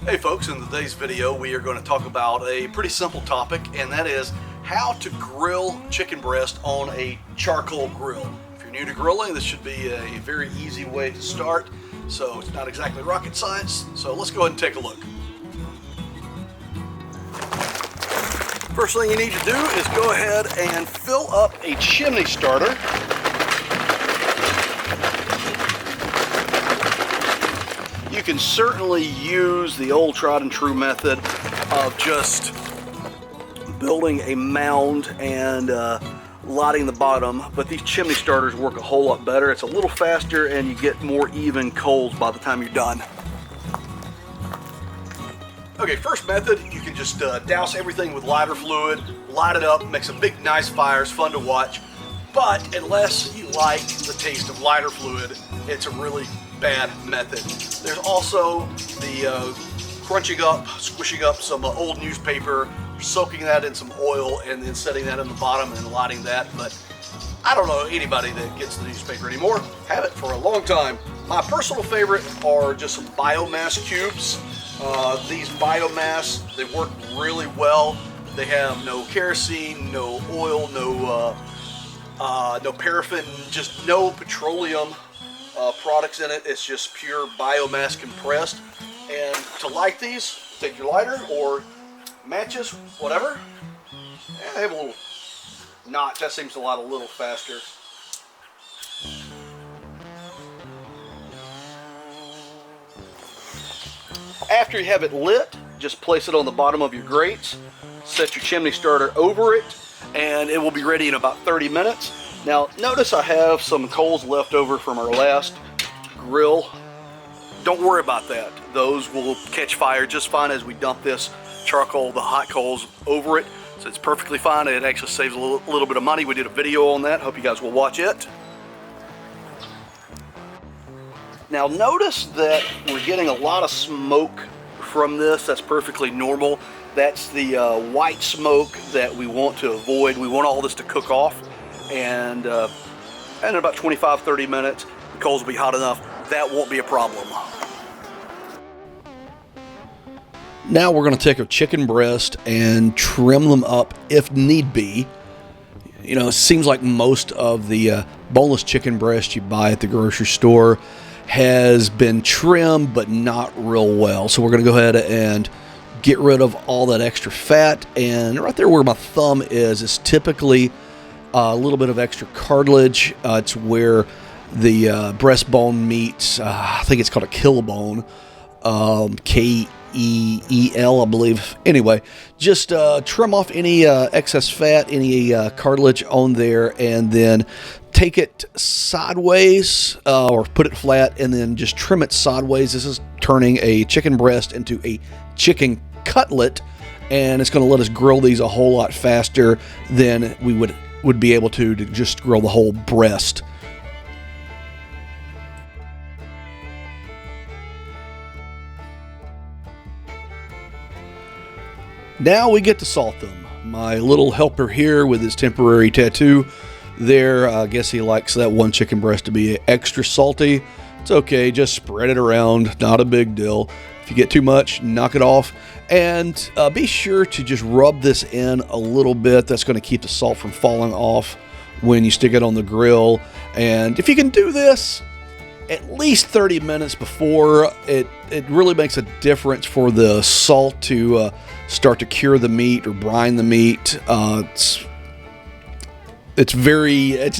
Hey folks, in today's video we are going to talk about a pretty simple topic, and that is how to grill chicken breast on a charcoal grill. If you're new to grilling, this should be a very easy way to start, so it's not exactly rocket science, so let's go ahead and take a look. First thing you need to do is go ahead and fill up a chimney starter. You can certainly use the old tried and true method of just building a mound and lighting the bottom, but these chimney starters work a whole lot better. It's a little faster and you get more even coals by the time you're done. Okay, first method, you can just douse everything with lighter fluid, light it up, makes a big nice fire, it's fun to watch, but unless you like the taste of lighter fluid, it's a really bad method. There's also the crunching up, squishing up some old newspaper, soaking that in some oil, and then setting that in the bottom and lighting that. But I don't know anybody that gets the newspaper anymore. Have it for a long time. My personal favorite are just some biomass cubes. These biomass, they work really well. They have no kerosene, no oil, no paraffin, just no petroleum products in it. It's just pure biomass compressed. And to light these, take your lighter or matches, whatever. And I have a little notch. That seems to light a little faster. After you have it lit, just place it on the bottom of your grates, set your chimney starter over it, and it will be ready in about 30 minutes. Now, notice I have some coals left over from our last grill. Don't worry about that. Those will catch fire just fine as we dump this charcoal, the hot coals, over it. So it's perfectly fine. It actually saves a little bit of money. We did a video on that. Hope you guys will watch it. Now, notice that we're getting a lot of smoke from this. That's perfectly normal. That's the white smoke that we want to avoid. We want all this to cook off. And in about 25-30 minutes, the coals will be hot enough. That won't be a problem. Now we're going to take a chicken breast and trim them up if need be. You know, it seems like most of the boneless chicken breast you buy at the grocery store has been trimmed, but not real well. So we're going to go ahead and get rid of all that extra fat. And right there where my thumb is typically a little bit of extra cartilage. It's where the breastbone meets, I think it's called a killbone, K-E-E-L, I believe. Anyway, just trim off any excess fat, any cartilage on there, and then take it sideways or put it flat and then just trim it sideways. This is turning a chicken breast into a chicken cutlet, and it's going to let us grill these a whole lot faster than we would be able to just grill the whole breast. Now we get to salt them. My little helper here with his temporary tattoo there, I guess he likes that one chicken breast to be extra salty. It's okay, just spread it around, not a big deal. If you get too much, knock it off. And be sure to just rub this in a little bit. That's going to keep the salt from falling off when you stick it on the grill. And if you can do this at least 30 minutes before, it really makes a difference for the salt to start to cure the meat or brine the meat. It's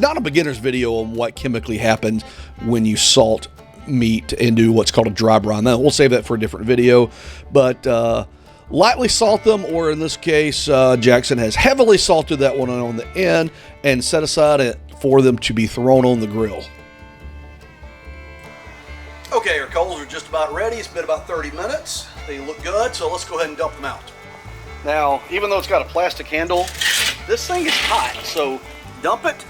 not a beginner's video on what chemically happens when you salt meat and do what's called a dry brine. Now, we'll save that for a different video, but lightly salt them, or in this case, Jackson has heavily salted that one on the end and set aside for them to be thrown on the grill. Okay, our coals are just about ready. It's been about 30 minutes. They look good, so let's go ahead and dump them out. Now, even though it's got a plastic handle, this thing is hot, so dump it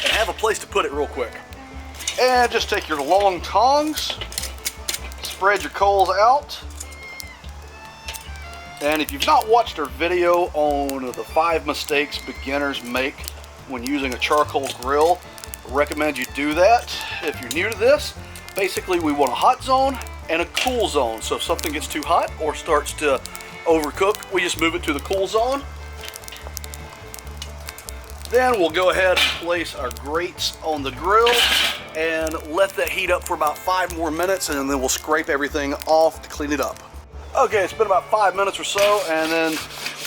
and have a place to put it real quick. And just take your long tongs, spread your coals out. And if you've not watched our video on the 5 mistakes beginners make when using a charcoal grill, I recommend you do that. If you're new to this, basically we want a hot zone and a cool zone. So if something gets too hot or starts to overcook, we just move it to the cool zone. Then we'll go ahead and place our grates on the grill and let that heat up for about 5 more minutes, and then we'll scrape everything off to clean it up. Okay, it's been about 5 minutes or so, and then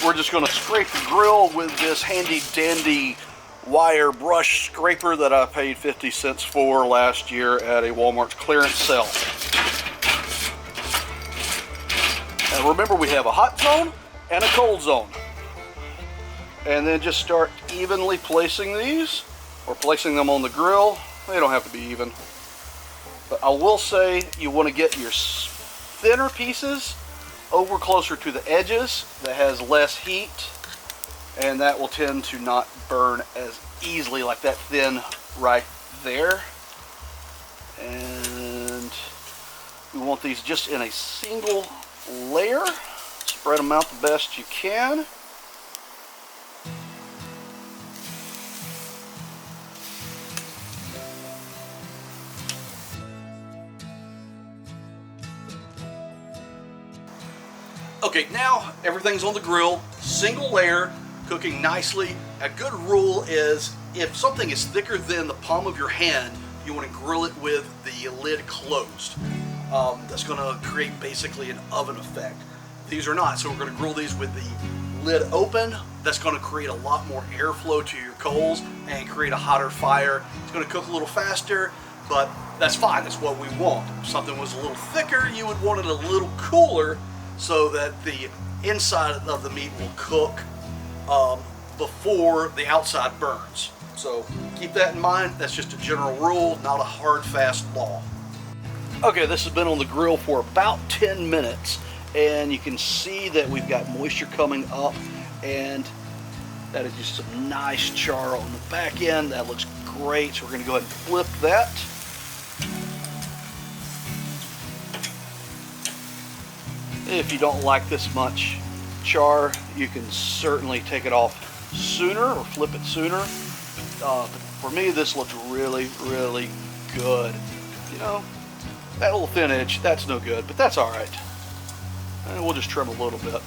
we're just gonna scrape the grill with this handy dandy wire brush scraper that I paid 50 cents for last year at a Walmart clearance sale. And remember, we have a hot zone and a cold zone. And then just start evenly placing these, or placing them on the grill. They don't have to be even. But I will say you want to get your thinner pieces over closer to the edges that has less heat, and that will tend to not burn as easily like that thin right there. And we want these just in a single layer. Spread them out the best you can. Okay, now everything's on the grill, single layer, cooking nicely. A good rule is if something is thicker than the palm of your hand, you want to grill it with the lid closed. That's going to create basically an oven effect. These are not, so we're going to grill these with the lid open. That's going to create a lot more airflow to your coals and create a hotter fire. It's going to cook a little faster, but that's fine. That's what we want. If something was a little thicker, you would want it a little cooler, so that the inside of the meat will cook before the outside burns. So keep that in mind. That's just a general rule, not a hard, fast law. Okay, this has been on the grill for about 10 minutes, and you can see that we've got moisture coming up, and that is just some nice char on the back end. That looks great, so we're going to go ahead and flip that. If you don't like this much char, you can certainly take it off sooner or flip it sooner. But for me, this looks really, really good. You know, that little thin edge, that's no good, but that's all right. And we'll just trim a little bit.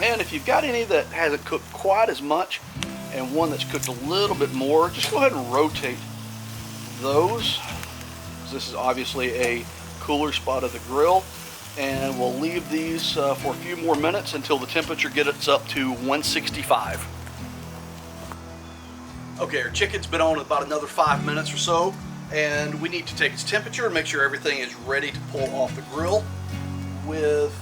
And if you've got any that hasn't cooked quite as much and one that's cooked a little bit more, just go ahead and rotate those. This is obviously a cooler spot of the grill. And we'll leave these for a few more minutes until the temperature gets up to 165. Okay, our chicken's been on about another 5 minutes or so, and we need to take its temperature and make sure everything is ready to pull off the grill. With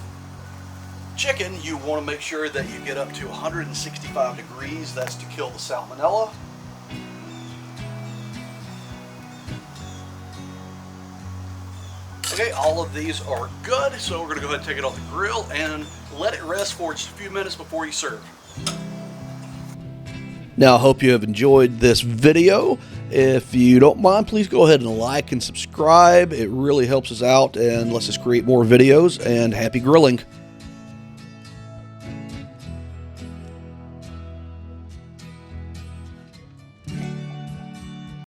chicken, you want to make sure that you get up to 165 degrees. That's to kill the salmonella. Okay, all of these are good, so we're going to go ahead and take it off the grill and let it rest for just a few minutes before you serve. Now, I hope you have enjoyed this video. If you don't mind, please go ahead and like and subscribe. It really helps us out and lets us create more videos, and happy grilling.